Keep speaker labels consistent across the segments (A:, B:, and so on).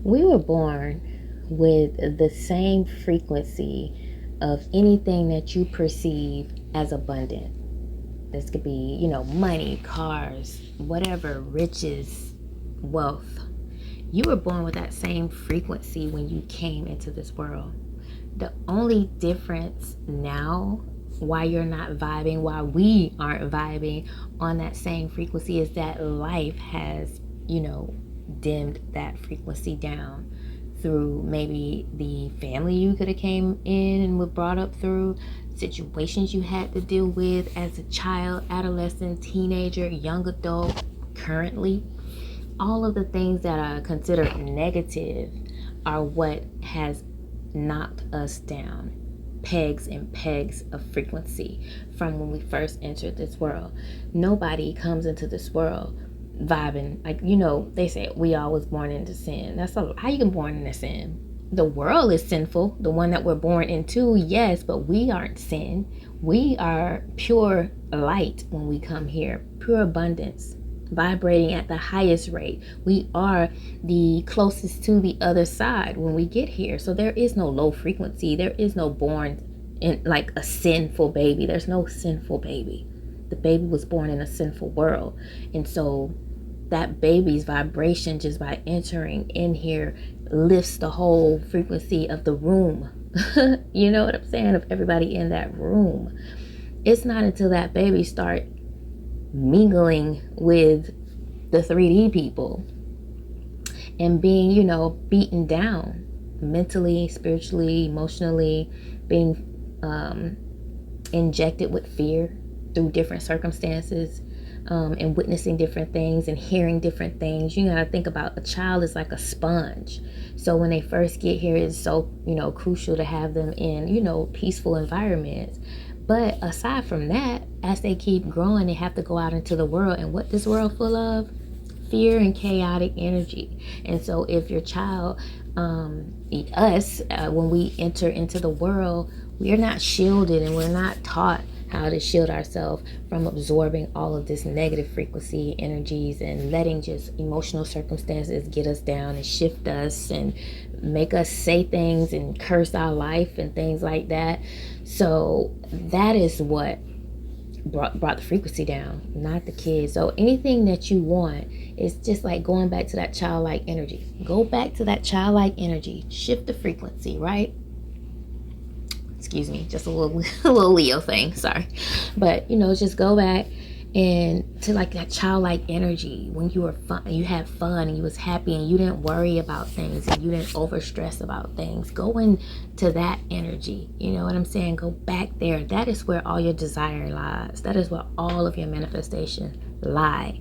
A: We were born with the same frequency of anything that you perceive as abundant. This could be, money, cars, whatever, riches, wealth. You were born with that same frequency when you came into this world. The only difference now, why you're not vibing, why we aren't vibing on that same frequency, is that life has, dimmed that frequency down through maybe the family you could have came in and were brought up through, situations you had to deal with as a child, adolescent, teenager, young adult, currently. All of the things that are considered negative are what has knocked us down pegs and pegs of frequency from when we first entered this world. Nobody comes into this world vibing like, they say we all was born into sin. That's how you get born into sin. The world is sinful, the one that we're born into, yes, but we aren't sin. We are pure light when we come here, pure abundance, vibrating at the highest rate. We are the closest to the other side when we get here. So there is no low frequency. There is no born in like a sinful baby. There's no sinful baby. The baby was born in a sinful world. And so that baby's vibration, just by entering in here, lifts the whole frequency of the room. You know what I'm saying? Of everybody in that room. It's not until that baby start mingling with the 3D people and being, beaten down mentally, spiritually, emotionally, being injected with fear through different circumstances, and witnessing different things and hearing different things. You gotta think about a child is like a sponge. So when they first get here, it's so, crucial to have them in, peaceful environments. But aside from that, as they keep growing, they have to go out into the world. And what this world full of? Fear and chaotic energy. And so if your child, us, when we enter into the world, we're not shielded and we're not taught how to shield ourselves from absorbing all of this negative frequency energies and letting just emotional circumstances get us down and shift us and make us say things and curse our life and things like that. So that is what brought the frequency down, not the kids. So anything that you want is just like going back to that childlike energy. Go back to that childlike energy. Shift the frequency, right? Excuse me, just a little a little Leo thing, sorry. But just go back and to like that childlike energy when you were fun, you had fun and you was happy and you didn't worry about things and you didn't over stress about things. Go into that energy, you know what I'm saying? Go back there. That is where all your desire lies. That is where all of your manifestations lie.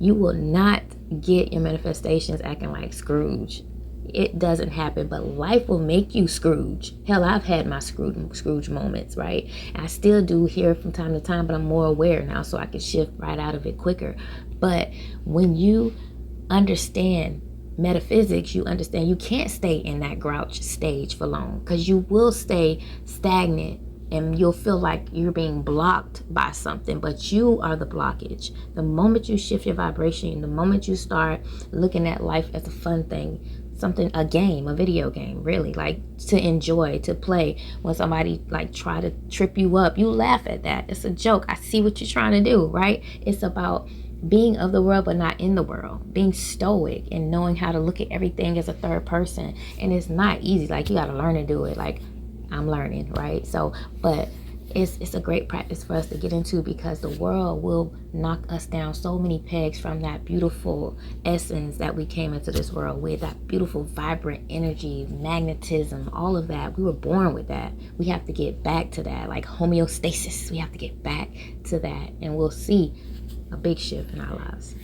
A: You will not get your manifestations acting like Scrooge. It doesn't happen, but life will make you Scrooge. Hell, I've had my Scrooge moments, right? I still do here from time to time, but I'm more aware now, so I can shift right out of it quicker. But when you understand metaphysics, you understand you can't stay in that grouch stage for long, because you will stay stagnant and you'll feel like you're being blocked by something, but you are the blockage. The moment you shift your vibration, the moment you start looking at life as a fun thing, something, a game, a video game, really, like to enjoy, to play. When somebody like try to trip you up, you laugh at that. It's a joke. I see what you're trying to do, right? It's about being of the world but not in the world, being stoic and knowing how to look at everything as a third person. And it's not easy. Like, you got to learn to do it. Like, I'm learning, right? So, but it's a great practice for us to get into, because the world will knock us down so many pegs from that beautiful essence that we came into this world with, that beautiful vibrant energy, magnetism, all of that. We were born with that. We have to get back to that, like homeostasis. We have to get back to that, and we'll see a big shift in our lives.